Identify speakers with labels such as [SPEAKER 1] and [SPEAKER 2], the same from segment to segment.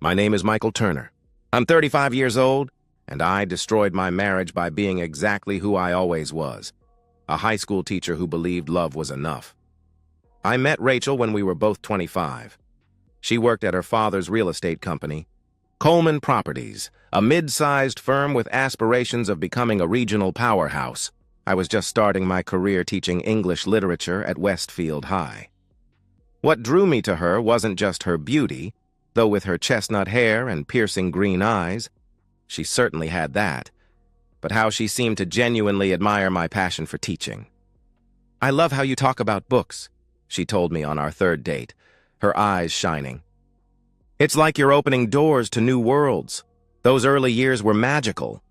[SPEAKER 1] My name is Michael Turner. I'm 35 years old, and I destroyed my marriage by being exactly who I always was, a high school teacher who believed love was enough. I met Rachel when we were both 25. She worked at her father's real estate company, Coleman Properties, a mid-sized firm with aspirations of becoming a regional powerhouse. I was just starting my career teaching English literature at Westfield High. What drew me to her wasn't just her beauty, though with her chestnut hair and piercing green eyes, she certainly had that, but how she seemed to genuinely admire my passion for teaching. "I love how you talk about books," she told me on our third date, her eyes shining. "It's like you're opening doors to new worlds. Those early years were magical.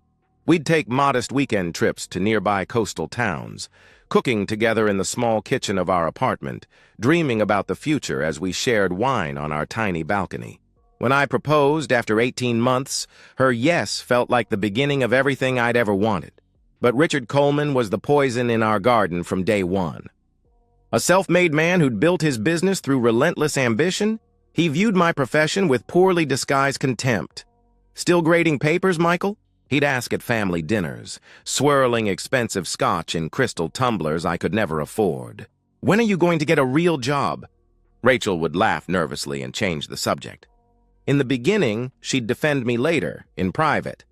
[SPEAKER 1] We'd take modest weekend trips to nearby coastal towns, cooking together in the small kitchen of our apartment, dreaming about the future as we shared wine on our tiny balcony. When I proposed after 18 months, her yes felt like the beginning of everything I'd ever wanted. But Richard Coleman was the poison in our garden from day one. A self-made man who'd built his business through relentless ambition, he viewed my profession with poorly disguised contempt. "Still grading papers, Michael?" He'd ask at family dinners, swirling expensive scotch in crystal tumblers I could never afford. "When are you going to get a real job?" Rachel would laugh nervously and change the subject. In the beginning, she'd defend me later, in private.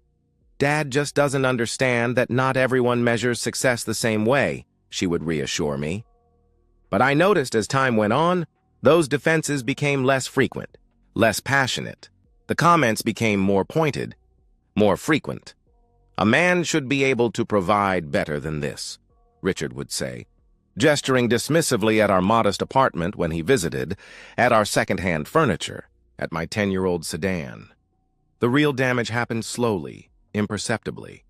[SPEAKER 1] "Dad just doesn't understand that not everyone measures success the same way," she would reassure me. But I noticed as time went on, those defenses became less frequent, less passionate. The comments became more pointed, more frequent. "A man should be able to provide better than this," Richard would say, gesturing dismissively at our modest apartment when he visited, at our second-hand furniture, at my 10-year-old sedan. The real damage happened slowly, imperceptibly.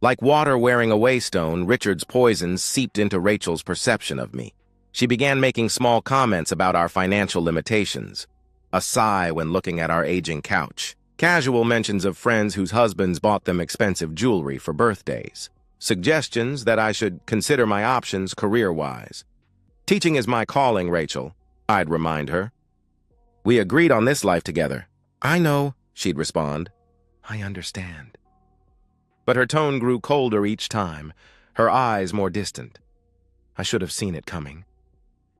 [SPEAKER 1] Like water wearing away stone, Richard's poison seeped into Rachel's perception of me. She began making small comments about our financial limitations, a sigh when looking at our aging couch, casual mentions of friends whose husbands bought them expensive jewelry for birthdays, suggestions that I should consider my options career-wise. "Teaching is my calling, Rachel," I'd remind her. "We agreed on this life together." "I know," she'd respond. "I understand." But her tone grew colder each time, her eyes more distant. I should have seen it coming.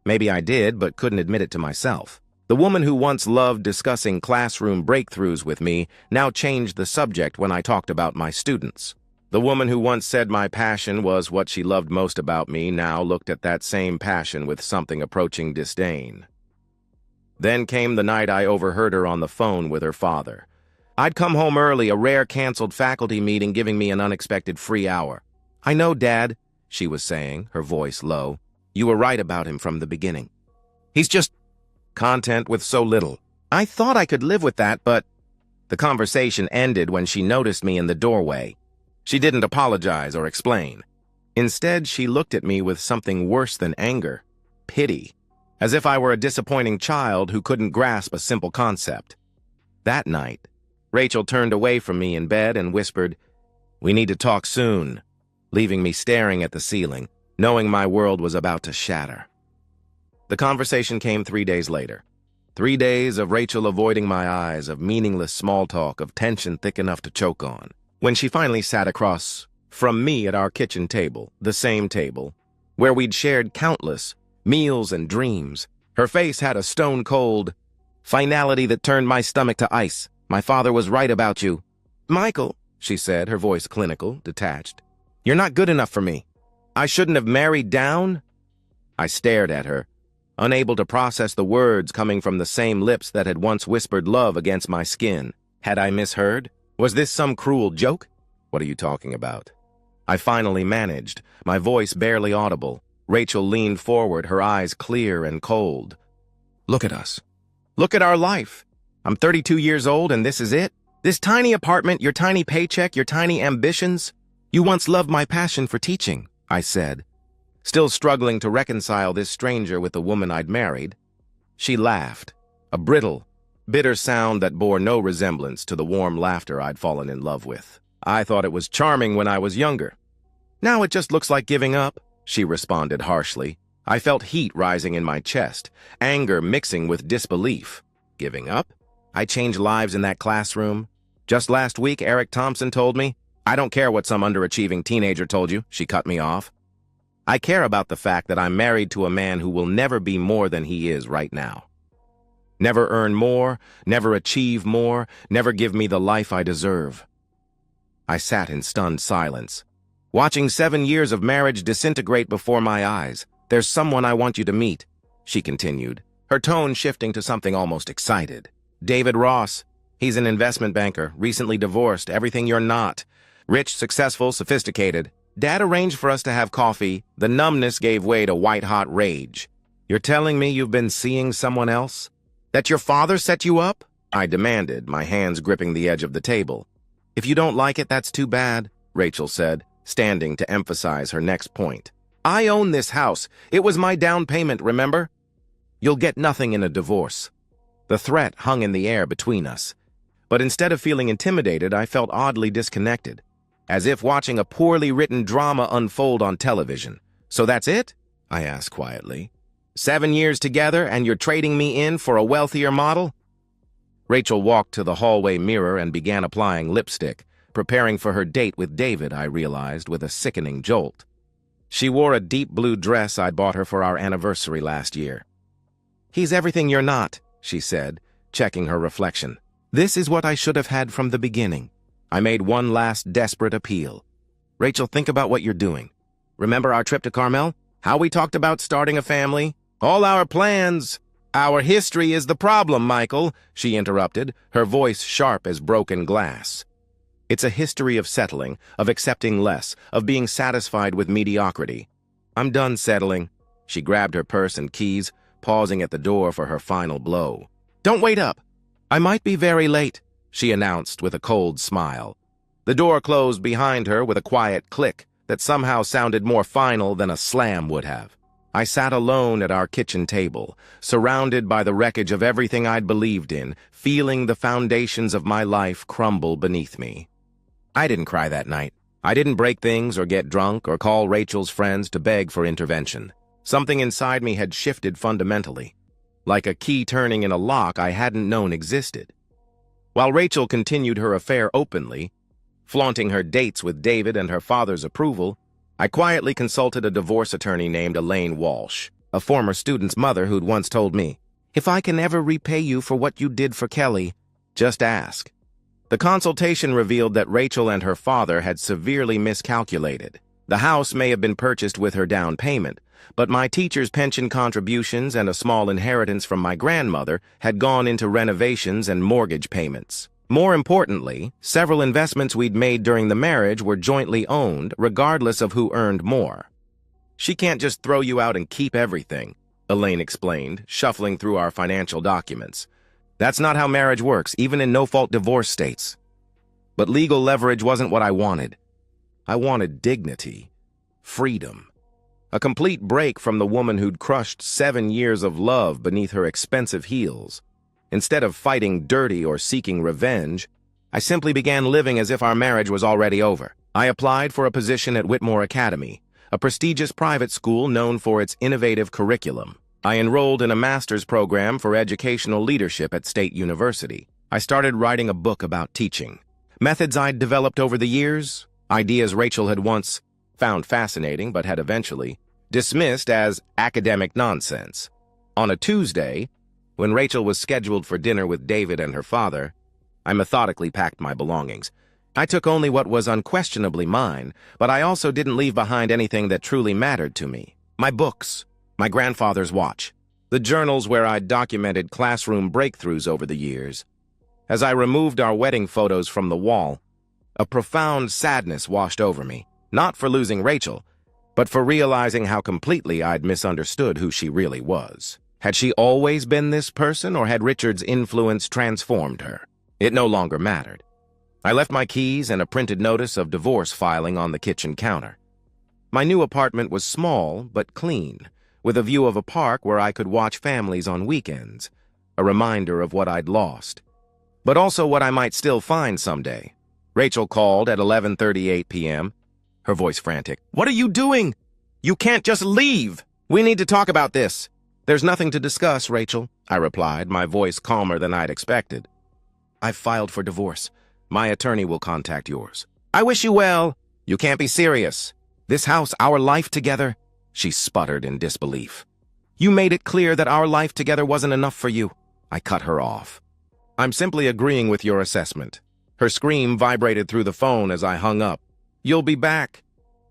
[SPEAKER 1] Maybe I did, but couldn't admit it to myself. The woman who once loved discussing classroom breakthroughs with me now changed the subject when I talked about my students. The woman who once said my passion was what she loved most about me now looked at that same passion with something approaching disdain. Then came the night I overheard her on the phone with her father. I'd come home early, a rare canceled faculty meeting giving me an unexpected free hour. "I know, Dad," she was saying, her voice low. "You were right about him from the beginning. He's just content with so little. I thought I could live with that, but—" The conversation ended when she noticed me in the doorway. She didn't apologize or explain. Instead, she looked at me with something worse than anger, pity, as if I were a disappointing child who couldn't grasp a simple concept. That night, Rachel turned away from me in bed and whispered, "We need to talk soon," leaving me staring at the ceiling, knowing my world was about to shatter. The conversation came 3 days later. 3 days of Rachel avoiding my eyes, of meaningless small talk, of tension thick enough to choke on. When she finally sat across from me at our kitchen table, the same table, where we'd shared countless meals and dreams, her face had a stone-cold finality that turned my stomach to ice. "My father was right about you." "Michael," she said, her voice clinical, detached, "you're not good enough for me. I shouldn't have married down?" I stared at her, unable to process the words coming from the same lips that had once whispered love against my skin. Had I misheard? Was this some cruel joke? "What are you talking about?" I finally managed, my voice barely audible. Rachel leaned forward, her eyes clear and cold. "Look at us. Look at our life. I'm 32 years old and this is it? This tiny apartment, your tiny paycheck, your tiny ambitions? You once loved my passion for teaching," I said, still struggling to reconcile this stranger with the woman I'd married. She laughed, a brittle, bitter sound that bore no resemblance to the warm laughter I'd fallen in love with. "I thought it was charming when I was younger. Now it just looks like giving up," she responded harshly. I felt heat rising in my chest, anger mixing with disbelief. "Giving up? I changed lives in that classroom. Just last week, Eric Thompson told me, I don't care what some underachieving teenager told you, she cut me off. I care about the fact that I'm married to a man who will never be more than he is right now. Never earn more, never achieve more, never give me the life I deserve. I sat in stunned silence, watching 7 years of marriage disintegrate before my eyes. There's someone I want you to meet, she continued, her tone shifting to something almost excited. David Ross. He's an investment banker, recently divorced, everything you're not. Rich, successful, sophisticated. Dad arranged for us to have coffee. The numbness gave way to white-hot rage. You're telling me you've been seeing someone else? That your father set you up? I demanded, my hands gripping the edge of the table. If you don't like it, that's too bad, Rachel said, standing to emphasize her next point. I own this house. It was my down payment, remember? You'll get nothing in a divorce. The threat hung in the air between us. But instead of feeling intimidated, I felt oddly disconnected, as if watching a poorly written drama unfold on television. So that's it? I asked quietly. 7 years together and you're trading me in for a wealthier model? Rachel walked to the hallway mirror and began applying lipstick, preparing for her date with David, I realized, with a sickening jolt. She wore a deep blue dress I'd bought her for our anniversary last year. He's everything you're not, she said, checking her reflection. This is what I should have had from the beginning. I made one last desperate appeal. Rachel, think about what you're doing. Remember our trip to Carmel? How we talked about starting a family? All our plans. Our history is the problem, Michael, she interrupted, her voice sharp as broken glass. It's a history of settling, of accepting less, of being satisfied with mediocrity. I'm done settling. She grabbed her purse and keys, pausing at the door for her final blow. Don't wait up. I might be very late, she announced with a cold smile. The door closed behind her with a quiet click that somehow sounded more final than a slam would have. I sat alone at our kitchen table, surrounded by the wreckage of everything I'd believed in, feeling the foundations of my life crumble beneath me. I didn't cry that night. I didn't break things or get drunk or call Rachel's friends to beg for intervention. Something inside me had shifted fundamentally, like a key turning in a lock I hadn't known existed. While Rachel continued her affair openly, flaunting her dates with David and her father's approval, I quietly consulted a divorce attorney named Elaine Walsh, a former student's mother who'd once told me, "If I can ever repay you for what you did for Kelly, just ask." The consultation revealed that Rachel and her father had severely miscalculated. The house may have been purchased with her down payment, but my teacher's pension contributions and a small inheritance from my grandmother had gone into renovations and mortgage payments. More importantly, several investments we'd made during the marriage were jointly owned, regardless of who earned more. She can't just throw you out and keep everything, Elaine explained, shuffling through our financial documents. That's not how marriage works, even in no-fault divorce states. But legal leverage wasn't what I wanted. I wanted dignity, freedom, a complete break from the woman who'd crushed 7 years of love beneath her expensive heels. Instead of fighting dirty or seeking revenge, I simply began living as if our marriage was already over. I applied for a position at Whitmore Academy, a prestigious private school known for its innovative curriculum. I enrolled in a master's program for educational leadership at State University. I started writing a book about teaching. Methods I'd developed over the years, ideas Rachel had once found fascinating but had eventually dismissed as academic nonsense. On a Tuesday, when Rachel was scheduled for dinner with David and her father, I methodically packed my belongings. I took only what was unquestionably mine, but I also didn't leave behind anything that truly mattered to me. My books, my grandfather's watch, the journals where I'd documented classroom breakthroughs over the years. As I removed our wedding photos from the wall, a profound sadness washed over me, not for losing Rachel, but for realizing how completely I'd misunderstood who she really was. Had she always been this person, or had Richard's influence transformed her? It no longer mattered. I left my keys and a printed notice of divorce filing on the kitchen counter. My new apartment was small but clean, with a view of a park where I could watch families on weekends, a reminder of what I'd lost, but also what I might still find someday. Rachel called at 11:38 p.m., her voice frantic. "What are you doing? You can't just leave! We need to talk about this." "There's nothing to discuss, Rachel," I replied, my voice calmer than I'd expected. I've filed for divorce. My attorney will contact yours. I wish you well. You can't be serious. This house, our life together? She sputtered in disbelief. You made it clear that our life together wasn't enough for you. I cut her off. I'm simply agreeing with your assessment. Her scream vibrated through the phone as I hung up. You'll be back.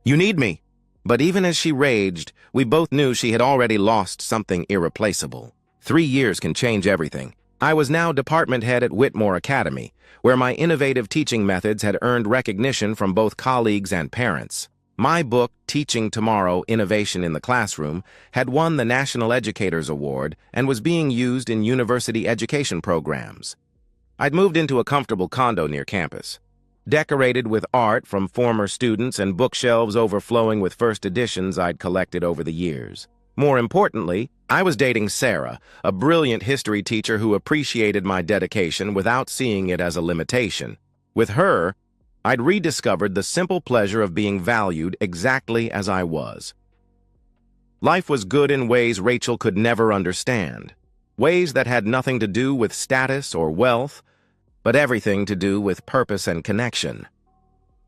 [SPEAKER 1] You need me. But even as she raged, we both knew she had already lost something irreplaceable. 3 years can change everything. I was now department head at Whitmore Academy, where my innovative teaching methods had earned recognition from both colleagues and parents. My book, Teaching Tomorrow, Innovation in the Classroom, had won the National Educators Award and was being used in university education programs. I'd moved into a comfortable condo near campus, decorated with art from former students and bookshelves overflowing with first editions I'd collected over the years. More importantly, I was dating Sarah, a brilliant history teacher who appreciated my dedication without seeing it as a limitation. With her, I'd rediscovered the simple pleasure of being valued exactly as I was. Life was good in ways Rachel could never understand, ways that had nothing to do with status or wealth, but everything to do with purpose and connection.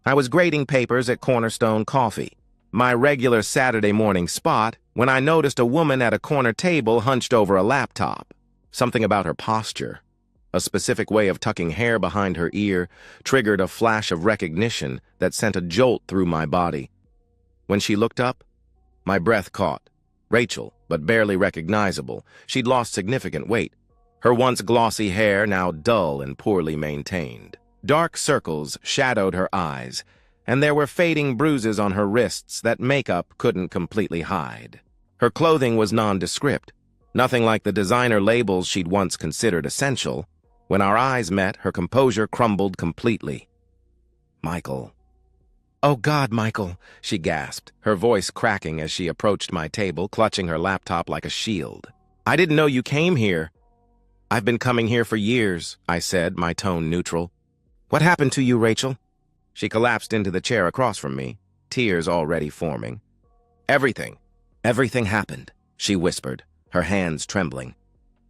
[SPEAKER 1] I was grading papers at Cornerstone Coffee, my regular Saturday morning spot, when I noticed a woman at a corner table hunched over a laptop. Something about her posture, a specific way of tucking hair behind her ear, triggered a flash of recognition that sent a jolt through my body. When she looked up, my breath caught. Rachel, but barely recognizable. She'd lost significant weight. Her once glossy hair now dull and poorly maintained. Dark circles shadowed her eyes, and there were fading bruises on her wrists that makeup couldn't completely hide. Her clothing was nondescript, nothing like the designer labels she'd once considered essential. When our eyes met, her composure crumbled completely. Michael. Oh God, Michael, she gasped, her voice cracking as she approached my table, clutching her laptop like a shield. I didn't know you came here. I've been coming here for years, I said, my tone neutral. What happened to you, Rachel? She collapsed into the chair across from me, tears already forming. Everything happened, she whispered, her hands trembling.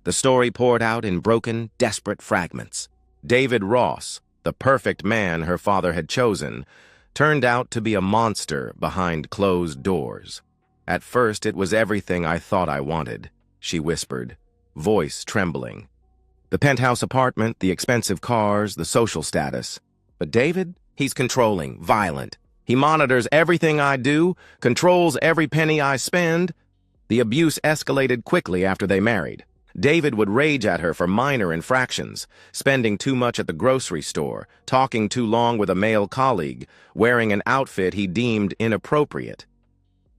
[SPEAKER 1] The story poured out in broken, desperate fragments. David Ross, the perfect man her father had chosen, turned out to be a monster behind closed doors. At first, it was everything I thought I wanted, she whispered, voice trembling. The penthouse apartment, the expensive cars, the social status. But David? He's controlling, violent. He monitors everything I do, controls every penny I spend. The abuse escalated quickly after they married. David would rage at her for minor infractions, spending too much at the grocery store, talking too long with a male colleague, wearing an outfit he deemed inappropriate.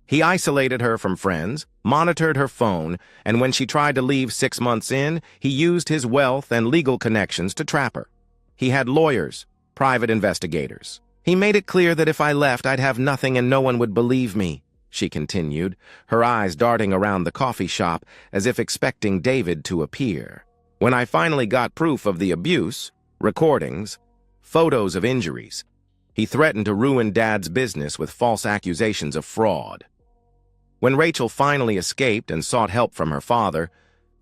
[SPEAKER 1] He isolated her from friends, monitored her phone, and when she tried to leave 6 months in, he used his wealth and legal connections to trap her. He had lawyers, private investigators. He made it clear that if I left, I'd have nothing and no one would believe me, she continued, her eyes darting around the coffee shop as if expecting David to appear. When I finally got proof of the abuse, recordings, photos of injuries, he threatened to ruin Dad's business with false accusations of fraud. When Rachel finally escaped and sought help from her father,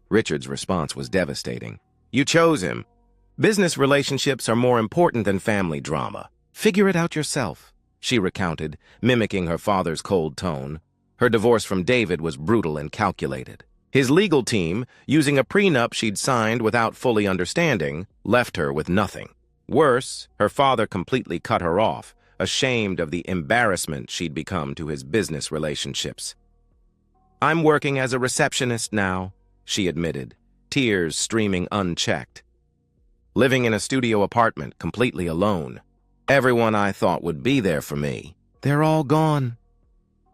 [SPEAKER 1] Richard's response was devastating. You chose him. Business relationships are more important than family drama. Figure it out yourself, she recounted, mimicking her father's cold tone. Her divorce from David was brutal and calculated. His legal team, using a prenup she'd signed without fully understanding, left her with nothing. Worse, her father completely cut her off, ashamed of the embarrassment she'd become to his business relationships. I'm working as a receptionist now, she admitted, tears streaming unchecked. Living in a studio apartment, completely alone. Everyone I thought would be there for me, they're all gone.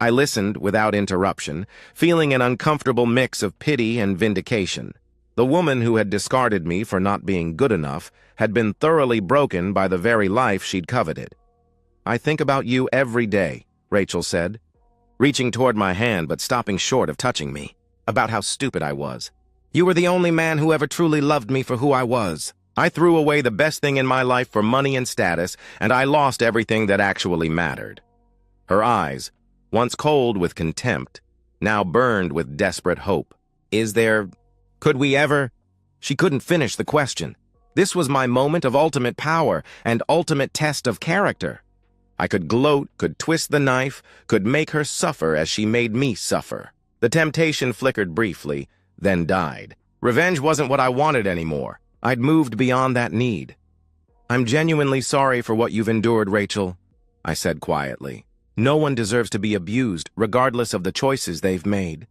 [SPEAKER 1] I listened without interruption, feeling an uncomfortable mix of pity and vindication. The woman who had discarded me for not being good enough had been thoroughly broken by the very life she'd coveted. I think about you every day, Rachel said, reaching toward my hand but stopping short of touching me. About how stupid I was. You were the only man who ever truly loved me for who I was. I threw away the best thing in my life for money and status, and I lost everything that actually mattered. Her eyes, once cold with contempt, now burned with desperate hope. Could we ever? She couldn't finish the question. This was my moment of ultimate power and ultimate test of character. I could gloat, could twist the knife, could make her suffer as she made me suffer. The temptation flickered briefly, then died. Revenge wasn't what I wanted anymore. I'd moved beyond that need. "I'm genuinely sorry for what you've endured, Rachel," I said quietly. "No one deserves to be abused, regardless of the choices they've made."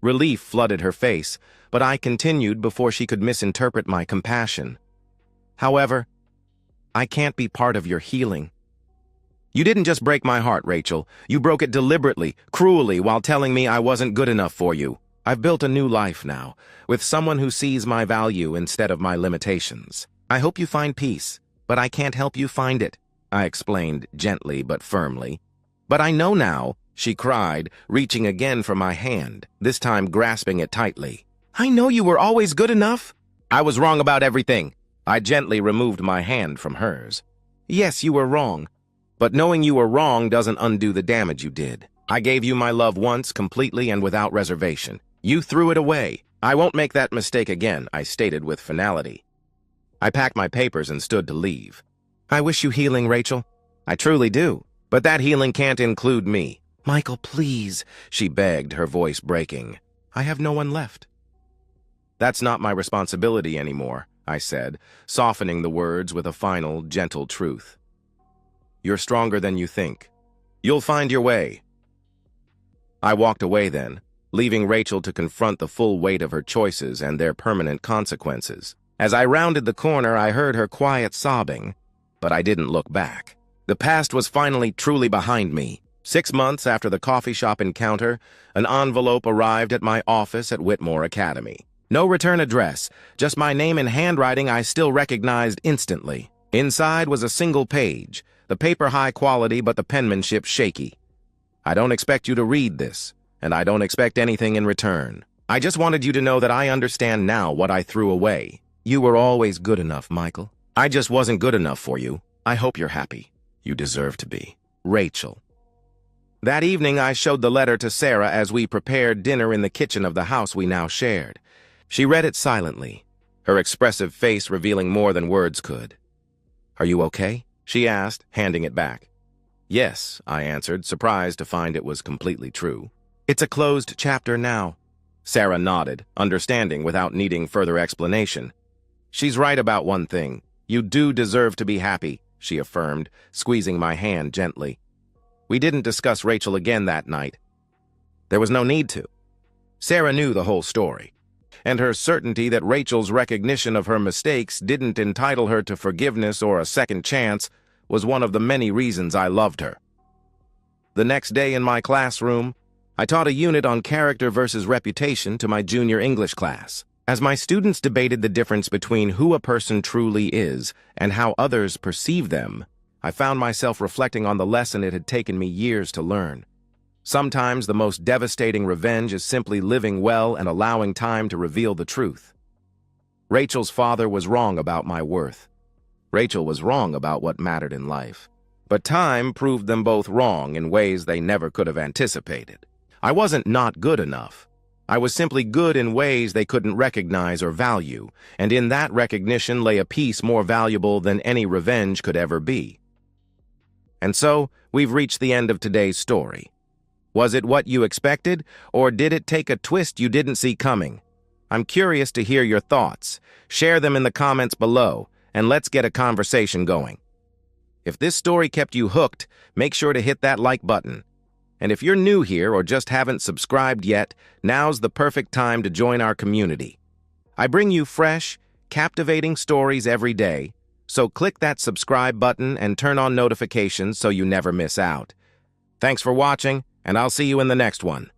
[SPEAKER 1] Relief flooded her face, but I continued before she could misinterpret my compassion. "However, I can't be part of your healing. You didn't just break my heart, Rachel. You broke it deliberately, cruelly, while telling me I wasn't good enough for you. I've built a new life now, with someone who sees my value instead of my limitations. I hope you find peace, but I can't help you find it," I explained gently but firmly. "But I know now," she cried, reaching again for my hand, this time grasping it tightly. "I know you were always good enough." "I was wrong about everything." I gently removed my hand from hers. "Yes, you were wrong. But knowing you were wrong doesn't undo the damage you did. I gave you my love once, completely and without reservation. You threw it away. I won't make that mistake again," I stated with finality. I packed my papers and stood to leave. "I wish you healing, Rachel. I truly do. But that healing can't include me." "Michael, please," she begged, her voice breaking. "I have no one left." "That's not my responsibility anymore," I said, softening the words with a final, gentle truth. "You're stronger than you think. You'll find your way." I walked away then, leaving Rachel to confront the full weight of her choices and their permanent consequences. As I rounded the corner, I heard her quiet sobbing, but I didn't look back. The past was finally truly behind me. 6 months after the coffee shop encounter, an envelope arrived at my office at Whitmore Academy. No return address, just my name in handwriting I still recognized instantly. Inside was a single page, the paper high quality but the penmanship shaky. "I don't expect you to read this, and I don't expect anything in return. I just wanted you to know that I understand now what I threw away. You were always good enough, Michael. I just wasn't good enough for you. I hope you're happy. You deserve to be. Rachel." That evening, I showed the letter to Sarah as we prepared dinner in the kitchen of the house we now shared. She read it silently, her expressive face revealing more than words could. "Are you okay?" she asked, handing it back. "Yes," I answered, surprised to find it was completely true. "It's a closed chapter now." Sarah nodded, understanding without needing further explanation. "She's right about one thing. You do deserve to be happy," she affirmed, squeezing my hand gently. We didn't discuss Rachel again that night. There was no need to. Sarah knew the whole story, and her certainty that Rachel's recognition of her mistakes didn't entitle her to forgiveness or a second chance was one of the many reasons I loved her. The next day in my classroom, I taught a unit on character versus reputation to my junior English class. As my students debated the difference between who a person truly is and how others perceive them, I found myself reflecting on the lesson it had taken me years to learn. Sometimes the most devastating revenge is simply living well and allowing time to reveal the truth. Rachel's father was wrong about my worth. Rachel was wrong about what mattered in life. But time proved them both wrong in ways they never could have anticipated. I wasn't not good enough. I was simply good in ways they couldn't recognize or value, and in that recognition lay a peace more valuable than any revenge could ever be. And so, we've reached the end of today's story. Was it what you expected, or did it take a twist you didn't see coming? I'm curious to hear your thoughts. Share them in the comments below, and let's get a conversation going. If this story kept you hooked, make sure to hit that like button. And if you're new here or just haven't subscribed yet, now's the perfect time to join our community. I bring you fresh, captivating stories every day, so click that subscribe button and turn on notifications so you never miss out. Thanks for watching, and I'll see you in the next one.